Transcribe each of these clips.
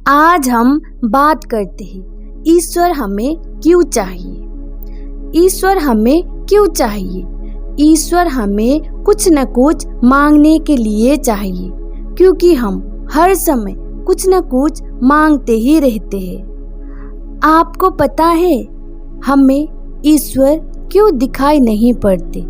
आज हम बात करते हैं ईश्वर हमें क्यों चाहिए। ईश्वर हमें क्यों चाहिए? ईश्वर हमें कुछ न कुछ मांगने के लिए चाहिए, क्योंकि हम हर समय कुछ न कुछ मांगते ही रहते हैं। आपको पता है हमें ईश्वर क्यों दिखाई नहीं पड़ते?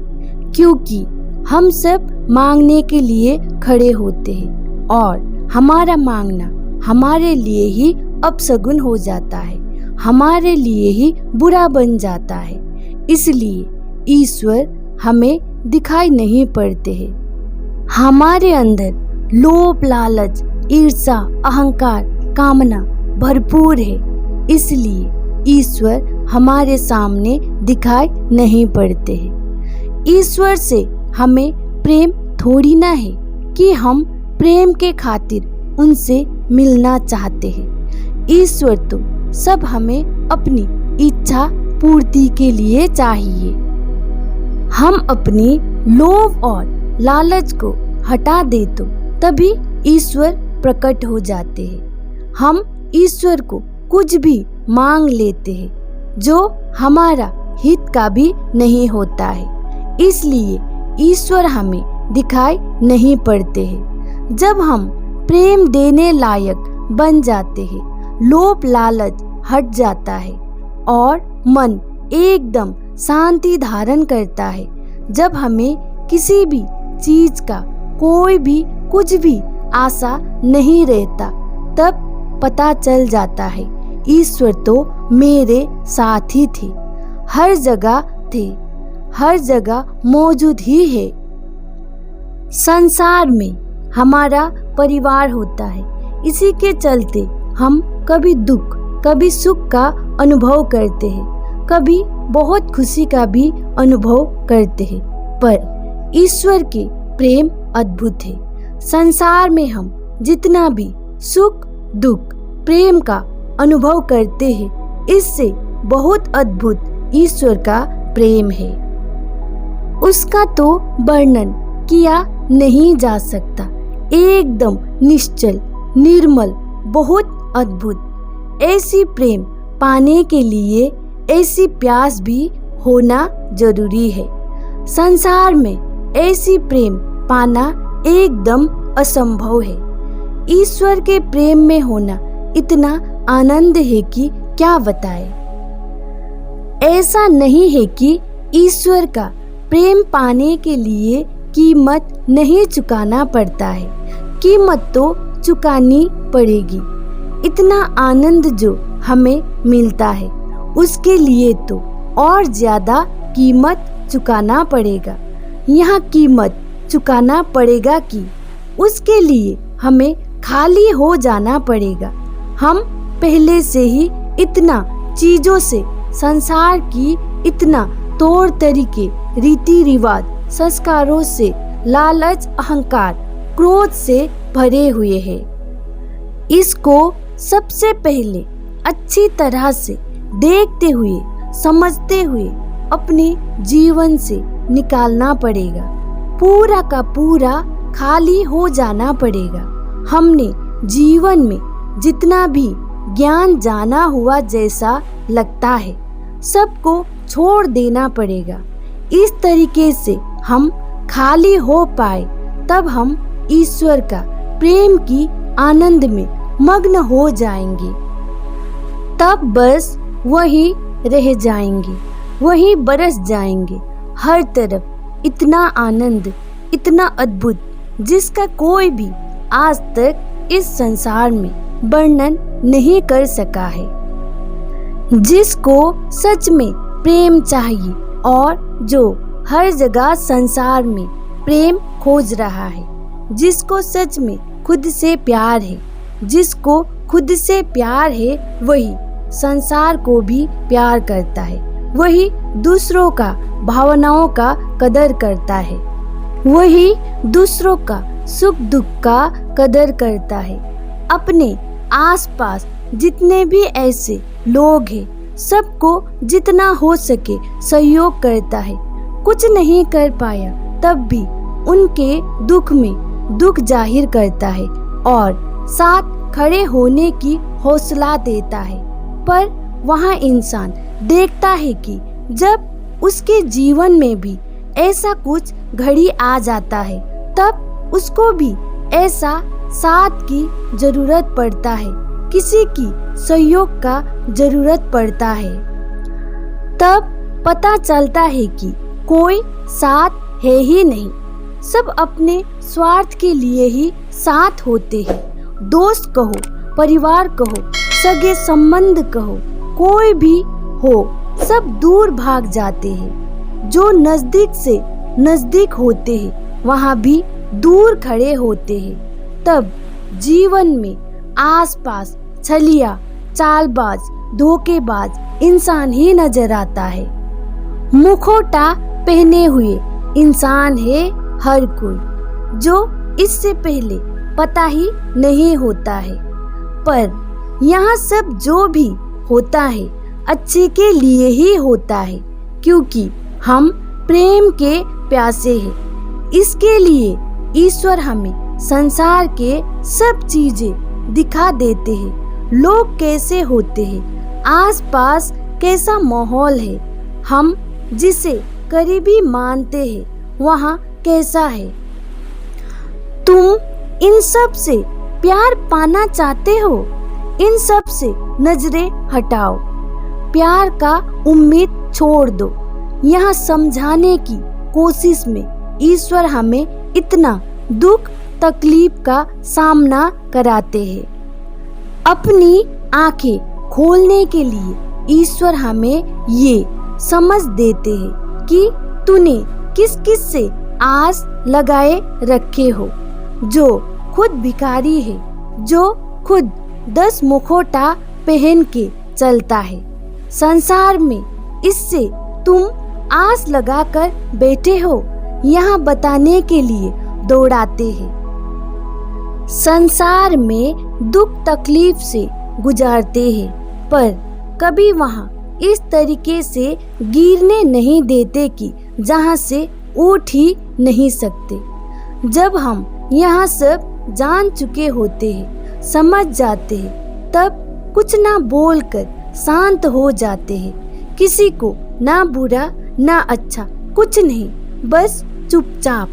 क्योंकि हम सब मांगने के लिए खड़े होते हैं और हमारा मांगना हमारे लिए ही अपशगुन हो जाता है, हमारे लिए ही बुरा बन जाता है। इसलिए ईश्वर हमें दिखाई नहीं पड़ते हैं। हमारे अंदर लोभ, लालच, ईर्ष्या, अहंकार, कामना भरपूर है, इसलिए ईश्वर हमारे सामने दिखाई नहीं पड़ते हैं। ईश्वर से हमें प्रेम थोड़ी ना है कि हम प्रेम के खातिर उनसे मिलना चाहते हैं। ईश्वर तो सब हमें अपनी इच्छा पूर्ति के लिए चाहिए। हम अपनी लोभ और लालच को हटा दे तो तभी ईश्वर प्रकट हो जाते हैं। हम ईश्वर को कुछ भी मांग लेते हैं जो हमारा हित का भी नहीं होता है, इसलिए ईश्वर हमें दिखाई नहीं पड़ते हैं। जब हम प्रेम देने लायक बन जाते हैं, लोभ लालच हट जाता है और मन एकदम शांति धारण करता है। जब हमें किसी भी चीज का कोई भी कुछ भी आशा नहीं रहता, तब पता चल जाता है ईश्वर तो मेरे साथ ही थे, हर जगह थे, हर जगह मौजूद ही है। संसार में हमारा परिवार होता है, इसी के चलते हम कभी दुख कभी सुख का अनुभव करते हैं, कभी बहुत खुशी का भी अनुभव करते हैं। पर ईश्वर के प्रेम अद्भुत है। संसार में हम जितना भी सुख दुख प्रेम का अनुभव करते हैं, इससे बहुत अद्भुत ईश्वर का प्रेम है। उसका तो वर्णन किया नहीं जा सकता। एकदम निश्चल, निर्मल, बहुत अद्भुत। ऐसी प्रेम पाने के लिए ऐसी प्यास भी होना जरूरी है। संसार में ऐसी प्रेम पाना एकदम असंभव है। ईश्वर के प्रेम में होना इतना आनंद है कि क्या बताएं। ऐसा नहीं है कि ईश्वर का प्रेम पाने के लिए कीमत नहीं चुकाना पड़ता है, कीमत तो चुकानी पड़ेगी। इतना आनंद जो हमें मिलता है उसके लिए तो और ज्यादा कीमत चुकाना पड़ेगा। यहाँ कीमत चुकाना पड़ेगा कि उसके लिए हमें खाली हो जाना पड़ेगा। हम पहले से ही इतना चीजों से, संसार की इतना तौर तरीके, रीति रिवाज, संस्कारों से, लालच, अहंकार, क्रोध से भरे हुए हैं। इसको सबसे पहले अच्छी तरह से देखते हुए, समझते हुए अपने जीवन से निकालना पड़ेगा। पूरा का पूरा खाली हो जाना पड़ेगा। हमने जीवन में जितना भी ज्ञान जाना हुआ जैसा लगता है, सबको छोड़ देना पड़ेगा। इस तरीके से हम खाली हो पाए, तब हम ईश्वर का प्रेम की आनंद में मग्न हो जाएंगे। तब बस वही रह जाएंगे, वही बरस जाएंगे। हर तरफ इतना आनंद, इतना अद्भुत, जिसका कोई भी आज तक इस संसार में वर्णन नहीं कर सका है। जिसको सच में प्रेम चाहिए और जो हर जगह संसार में प्रेम खोज रहा है, जिसको सच में खुद से प्यार है, जिसको खुद से प्यार है, वही संसार को भी प्यार करता है, वही दूसरों का भावनाओं का कदर करता है, वही दूसरों का सुख दुख का कदर करता है। अपने आसपास जितने भी ऐसे लोग हैं, सबको जितना हो सके सहयोग करता है। कुछ नहीं कर पाया तब भी उनके दुख में दुख जाहिर करता है और साथ खड़े होने की हौसला देता है। पर वहाँ इंसान देखता है कि जब उसके जीवन में भी ऐसा कुछ घड़ी आ जाता है, तब उसको भी ऐसा साथ की जरूरत पड़ता है, किसी की सहयोग का जरूरत पड़ता है। तब पता चलता है कि कोई साथ है ही नहीं, सब अपने स्वार्थ के लिए ही साथ होते हैं। दोस्त कहो, परिवार कहो, सगे संबंध कहो, कोई भी हो, सब दूर भाग जाते हैं। जो नजदीक से नजदीक होते हैं वहाँ भी दूर खड़े होते हैं। तब जीवन में आसपास छलिया, चालबाज, धोखेबाज इंसान ही नजर आता है। मुखौटा पहने हुए इंसान है हर कोई, जो इससे पहले पता ही नहीं होता है। पर यहाँ सब जो भी होता है अच्छे के लिए ही होता है, क्योंकि हम प्रेम के प्यासे हैं। इसके लिए ईश्वर हमें संसार के सब चीजें दिखा देते हैं। लोग कैसे होते हैं, आसपास कैसा माहौल है, हम जिसे करीबी मानते हैं वहाँ कैसा है। तुम इन सब से प्यार पाना चाहते हो, इन सब से नजरें हटाओ, प्यार का उम्मीद छोड़ दो। यहाँ समझाने की कोशिश में ईश्वर हमें इतना दुख तकलीफ का सामना कराते हैं। अपनी आंखें खोलने के लिए ईश्वर हमें ये समझ देते हैं कि तूने किस किस से आस लगाए रखे हो। जो खुद भिखारी है, जो खुद 10 मुखौटा पहन के चलता है, संसार में इससे तुम आस लगाकर बैठे हो, यहाँ बताने के लिए दौड़ाते हैं। संसार में दुख तकलीफ से गुजारते हैं, पर कभी वहाँ इस तरीके से गिरने नहीं देते कि जहाँ से उठ ही नहीं सकते। जब हम यहाँ सब जान चुके होते हैं, समझ जाते हैं, तब कुछ ना बोलकर शांत हो जाते हैं। किसी को ना बुरा ना अच्छा कुछ नहीं, बस चुपचाप।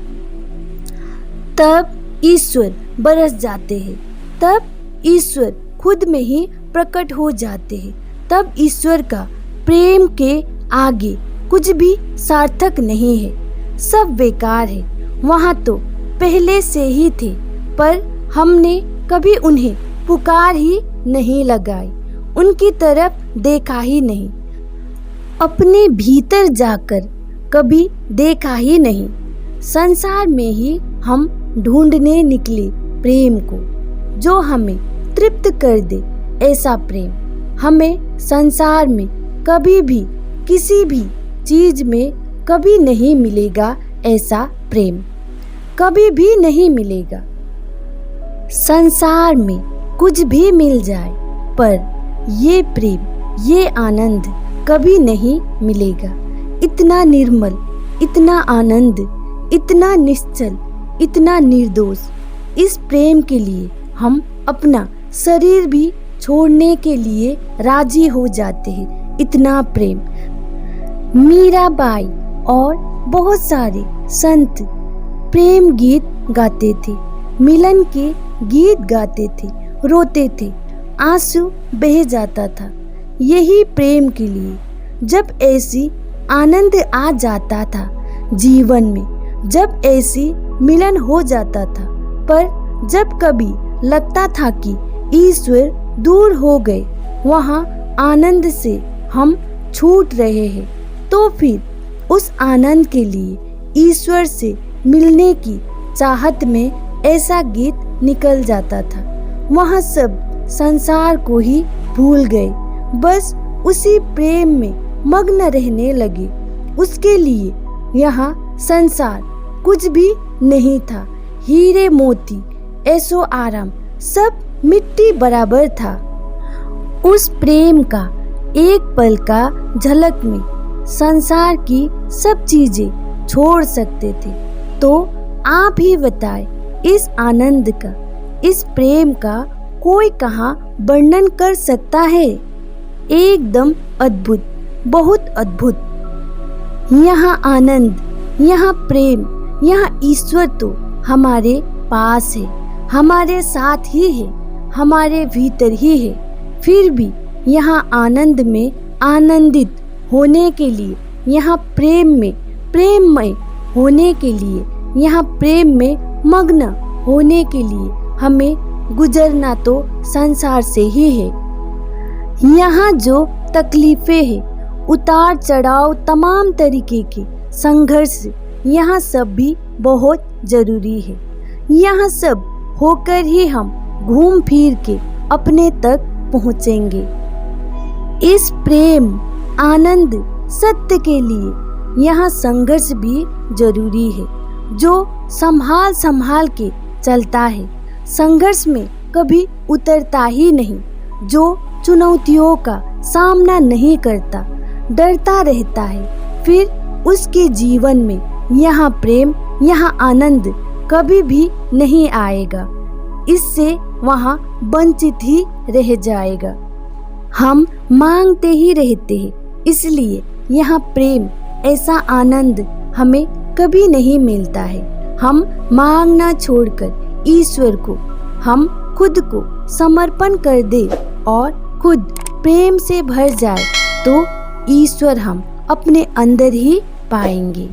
तब ईश्वर बरस जाते हैं, तब ईश्वर खुद में ही प्रकट हो जाते हैं। तब ईश्वर का प्रेम के आगे कुछ भी सार्थक नहीं है, सब बेकार है। वहाँ तो पहले से ही थे, पर हमने कभी उन्हें पुकार ही नहीं लगाई, उनकी तरफ देखा ही नहीं, अपने भीतर जाकर कभी देखा ही नहीं। संसार में ही हम ढूंढने निकले प्रेम को, जो हमें तृप्त कर दे। ऐसा प्रेम हमें संसार में कभी भी किसी भी चीज में कभी नहीं मिलेगा। ऐसा प्रेम कभी भी नहीं मिलेगा। संसार में कुछ भी मिल जाए, पर ये प्रेम, ये आनंद कभी नहीं मिलेगा। इतना निर्मल, इतना आनंद, इतना निश्चल, इतना निर्दोष, इस प्रेम के लिए हम अपना शरीर भी छोड़ने के लिए राजी हो जाते हैं। इतना प्रेम। मीराबाई और बहुत सारे संत प्रेम गीत गाते थे, मिलन के गीत गाते थे, रोते थे, आंसू बह जाता था यही प्रेम के लिए। जब ऐसी आनंद आ जाता था जीवन में, जब ऐसी मिलन हो जाता था, पर जब कभी लगता था कि ईश्वर दूर हो गए, वहाँ आनंद से हम छूट रहे हैं, तो फिर उस आनंद के लिए ईश्वर से मिलने की चाहत में ऐसा गीत निकल जाता था। वहाँ सब संसार को ही भूल गए, बस उसी प्रेम में मग्न रहने लगे। उसके लिए यहाँ संसार कुछ भी नहीं था। हीरे मोती, ऐशो आराम सब मिट्टी बराबर था। उस प्रेम का एक पल का झलक में संसार की सब चीजें छोड़ सकते थे। तो आप ही बताएं, इस आनंद का, इस प्रेम का कोई कहाँ वर्णन कर सकता है। एकदम अद्भुत, बहुत अद्भुत। यहाँ आनंद, यहाँ प्रेम, यहाँ ईश्वर तो हमारे पास है, हमारे साथ ही है, हमारे भीतर ही है। फिर भी यहाँ आनंद में आनंदित होने के लिए, यहाँ प्रेम में प्रेममय होने के लिए, यहाँ प्रेम में मग्न होने के लिए हमें गुजरना तो संसार से ही है। यहाँ जो तकलीफें हैं, उतार चढ़ाव, तमाम तरीके के संघर्ष, यहाँ सब भी बहुत जरूरी है। यहाँ सब होकर ही हम घूम फिर के अपने तक पहुँचेंगे। इस प्रेम, आनंद, सत्य के लिए यहाँ संघर्ष भी जरूरी है, जो संभाल संभाल के चलता है, संघर्ष में कभी उतरता ही नहीं, जो चुनौतियों का सामना नहीं करता, डरता रहता है, फिर उसके जीवन में यहाँ प्रेम, यहाँ आनंद कभी भी नहीं आएगा। इससे वहाँ वंचित ही रह जाएगा। हम मांगते ही रहते हैं, इसलिए यहाँ प्रेम, ऐसा आनंद हमें कभी नहीं मिलता है। हम मांगना छोड़कर ईश्वर को, हम खुद को समर्पण कर दे और खुद प्रेम से भर जाए तो ईश्वर हम अपने अंदर ही पाएंगे।